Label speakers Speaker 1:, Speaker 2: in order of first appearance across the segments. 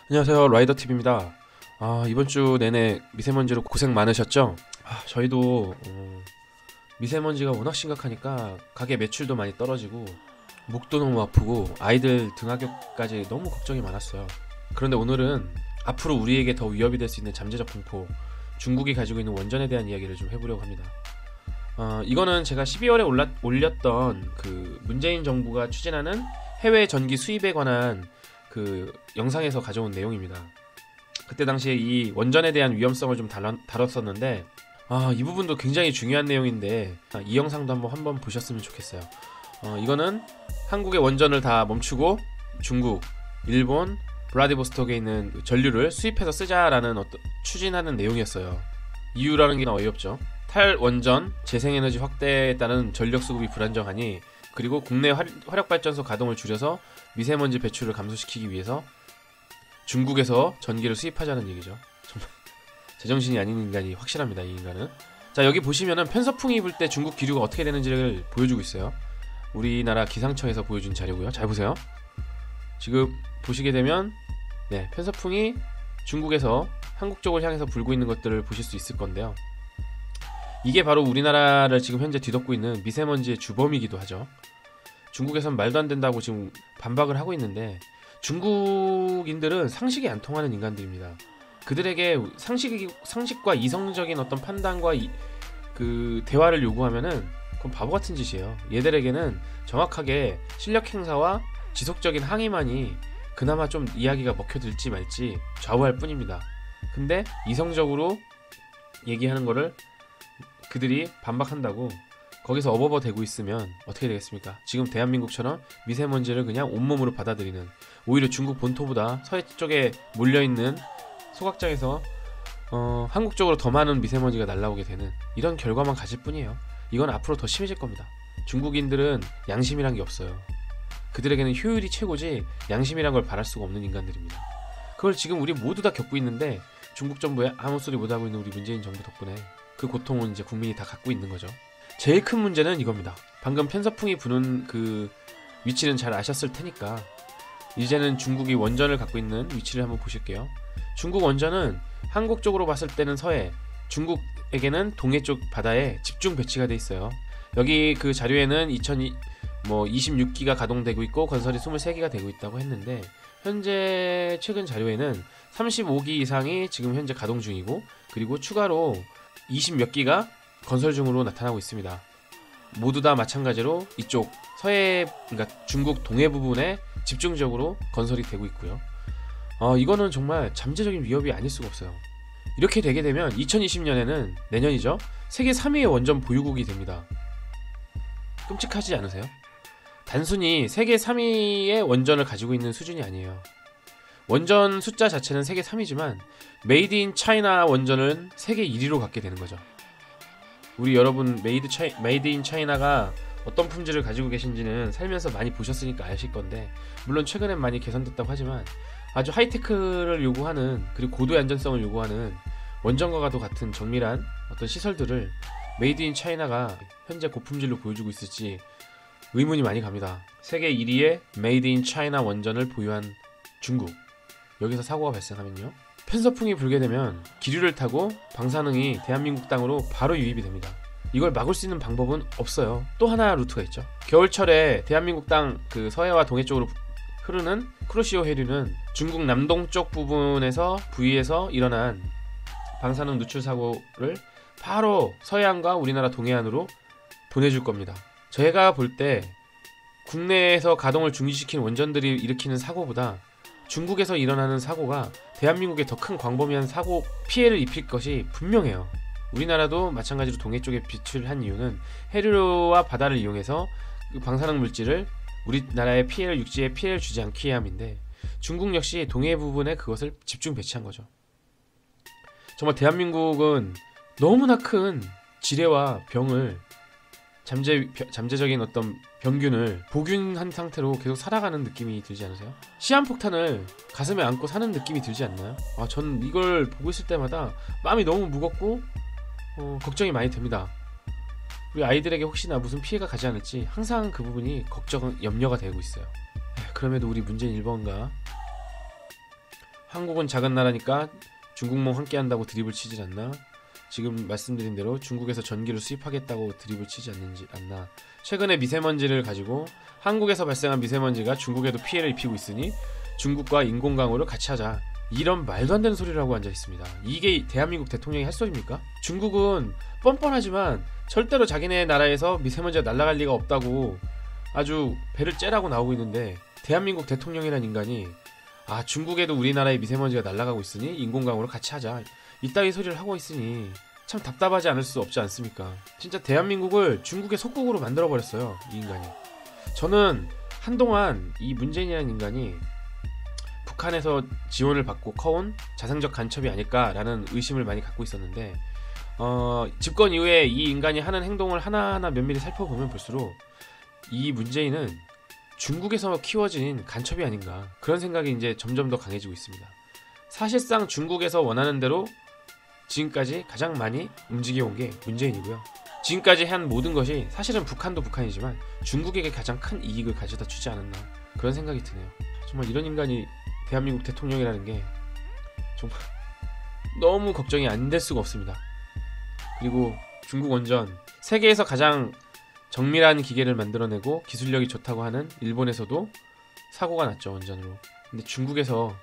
Speaker 1: 안녕하세요, 라이더TV입니다. 이번 주 내내 미세먼지로 고생 많으셨죠? 저희도 미세먼지가 워낙 심각하니까 가게 매출도 많이 떨어지고 목도 너무 아프고 아이들 등하굣까지 너무 걱정이 많았어요. 그런데 오늘은 앞으로 우리에게 더 위협이 될 수 있는 잠재적 공포, 중국이 가지고 있는 원전에 대한 이야기를 좀 해보려고 합니다. 이거는 제가 12월에 올렸던 그 문재인 정부가 추진하는 해외 전기 수입에 관한 그 영상에서 가져온 내용입니다. 그때 당시에 이 원전에 대한 위험성을 좀 다뤘었는데 이 부분도 굉장히 중요한 내용인데 이 영상도 한번 보셨으면 좋겠어요. 이거는 한국의 원전을 다 멈추고 중국, 일본, 블라디보스톡에 있는 전류를 수입해서 쓰자라는 추진하는 내용이었어요. 이유라는 게 어이없죠. 탈원전, 재생에너지 확대에 따른 전력 수급이 불안정하니, 그리고 국내 화력발전소 가동을 줄여서 미세먼지 배출을 감소시키기 위해서 중국에서 전기를 수입하자는 얘기죠. 정말 제정신이 아닌 인간이 확실합니다, 이 인간은. 자, 여기 보시면은 편서풍이 불 때 중국 기류가 어떻게 되는지를 보여주고 있어요. 우리나라 기상청에서 보여준 자료고요. 잘 보세요. 지금 보시게 되면 편서풍이 중국에서 한국 쪽을 향해서 불고 있는 것들을 보실 수 있을 건데요. 이게 바로 우리나라를 지금 현재 뒤덮고 있는 미세먼지의 주범이기도 하죠. 중국에선 말도 안 된다고 지금 반박을 하고 있는데, 중국인들은 상식이 안 통하는 인간들입니다. 그들에게 상식과 이성적인 어떤 판단과 그 대화를 요구하면은 그건 바보 같은 짓이에요. 얘들에게는 정확하게 실력 행사와 지속적인 항의만이 그나마 좀 이야기가 먹혀들지 말지 좌우할 뿐입니다. 근데 이성적으로 얘기하는 거를 그들이 반박한다고 거기서 어버버 대고 있으면 어떻게 되겠습니까? 지금 대한민국처럼 미세먼지를 그냥 온몸으로 받아들이는, 오히려 중국 본토보다 서해 쪽에 몰려있는 소각장에서 한국 쪽으로 더 많은 미세먼지가 날아오게 되는 이런 결과만 가질 뿐이에요. 이건 앞으로 더 심해질 겁니다. 중국인들은 양심이란 게 없어요. 그들에게는 효율이 최고지 양심이란 걸 바랄 수가 없는 인간들입니다. 그걸 지금 우리 모두 다 겪고 있는데 중국 정부에 아무 소리 못하고 있는 우리 문재인 정부 덕분에 그 고통은 이제 국민이 다 갖고 있는 거죠. 제일 큰 문제는 이겁니다. 방금 편서풍이 부는 그 위치는 잘 아셨을 테니까 이제는 중국이 원전을 갖고 있는 위치를 한번 보실게요. 중국 원전은 한국 쪽으로 봤을 때는 서해, 중국에게는 동해 쪽 바다에 집중 배치가 돼 있어요. 여기 그 자료에는 26기가 가동되고 있고 건설이 23기가 되고 있다고 했는데, 현재 최근 자료에는 35기 이상이 지금 현재 가동 중이고, 그리고 추가로 20몇 기가 건설 중으로 나타나고 있습니다. 모두 다 마찬가지로 이쪽 서해, 그러니까 중국 동해 부분에 집중적으로 건설이 되고 있고요. 이거는 정말 잠재적인 위협이 아닐 수가 없어요. 이렇게 되게 되면 2020년에는 내년이죠. 세계 3위의 원전 보유국이 됩니다. 끔찍하지 않으세요? 단순히 세계 3위의 원전을 가지고 있는 수준이 아니에요. 원전 숫자 자체는 세계 3위지만 메이드 인 차이나 원전은 세계 1위로 갖게 되는 거죠. 우리 여러분 메이드 인 차이나가 어떤 품질을 가지고 계신지는 살면서 많이 보셨으니까 아실 건데, 물론 최근엔 많이 개선됐다고 하지만 아주 하이테크를 요구하는, 그리고 고도의 안전성을 요구하는 원전과도 같은 정밀한 어떤 시설들을 메이드 인 차이나가 현재 고품질로 보여주고 있을지 의문이 많이 갑니다. 세계 1위의 메이드 인 차이나 원전을 보유한 중국, 여기서 사고가 발생하면요, 편서풍이 불게 되면 기류를 타고 방사능이 대한민국 땅으로 바로 유입이 됩니다. 이걸 막을 수 있는 방법은 없어요. 또 하나 루트가 있죠. 겨울철에 대한민국 땅 그 서해와 동해 쪽으로 흐르는 쿠로시오 해류는 중국 남동쪽 부위에서 일어난 방사능 누출 사고를 바로 서해안과 우리나라 동해안으로 보내줄 겁니다. 제가 볼 때 국내에서 가동을 중지시킨 원전들이 일으키는 사고보다 중국에서 일어나는 사고가 대한민국에 더 큰 광범위한 사고 피해를 입힐 것이 분명해요. 우리나라도 마찬가지로 동해 쪽에 비출한 이유는 해류와 바다를 이용해서 그 방사능 물질을 우리나라의 육지에 피해를 주지 않기 위함인데, 중국 역시 동해 부분에 그것을 집중 배치한 거죠. 정말 대한민국은 너무나 큰 지뢰와 병을, 잠재적인 어떤 병균을 보균한 상태로 계속 살아가는 느낌이 들지 않으세요? 시한폭탄을 가슴에 안고 사는 느낌이 들지 않나요? 전 이걸 보고 있을 때마다 마음이 너무 무겁고 걱정이 많이 됩니다. 우리 아이들에게 혹시나 무슨 피해가 가지 않을지 항상 그 부분이 염려가 되고 있어요. 그럼에도 우리 문재인 1번가 한국은 작은 나라니까 중국몽 함께 한다고 드립을 치질 않나? 지금 말씀드린 대로 중국에서 전기를 수입하겠다고 드립을 치지 않나? 최근에 미세먼지를 가지고 한국에서 발생한 미세먼지가 중국에도 피해를 입히고 있으니 중국과 인공강우를 같이 하자. 이런 말도 안 되는 소리를 하고 앉아 있습니다. 이게 대한민국 대통령이 할 소리입니까? 중국은 뻔뻔하지만 절대로 자기네 나라에서 미세먼지가 날아갈 리가 없다고 아주 배를 째라고 나오고 있는데, 대한민국 대통령이란 인간이 중국에도 우리나라의 미세먼지가 날아가고 있으니 인공강우를 같이 하자, 이따위 소리를 하고 있으니 참 답답하지 않을 수 없지 않습니까? 진짜 대한민국을 중국의 속국으로 만들어버렸어요, 이 인간이. 저는 한동안 이 문재인이라는 인간이 북한에서 지원을 받고 커온 자생적 간첩이 아닐까라는 의심을 많이 갖고 있었는데, 집권 이후에 이 인간이 하는 행동을 하나하나 면밀히 살펴보면 볼수록 이 문재인은 중국에서 키워진 간첩이 아닌가, 그런 생각이 이제 점점 더 강해지고 있습니다. 사실상 중국에서 원하는 대로 지금까지 가장 많이 움직여온 게 문재인이고요. 지금까지 한 모든 것이 사실은 북한도 북한이지만 중국에게 가장 큰 이익을 가져다 주지 않았나, 그런 생각이 드네요. 정말 이런 인간이 대한민국 대통령이라는 게 정말 너무 걱정이 안 될 수가 없습니다. 그리고 중국 원전, 세계에서 가장 정밀한 기계를 만들어내고 기술력이 좋다고 하는 일본에서도 사고가 났죠, 원전으로. 근데 중국에서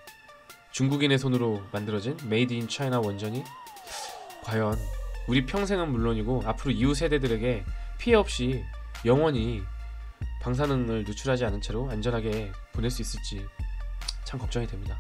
Speaker 1: 중국인의 손으로 만들어진 메이드 인 차이나 원전이 과연 우리 평생은 물론이고 앞으로 이후 세대들에게 피해 없이 영원히 방사능을 누출하지 않은 채로 안전하게 보낼 수 있을지 참 걱정이 됩니다.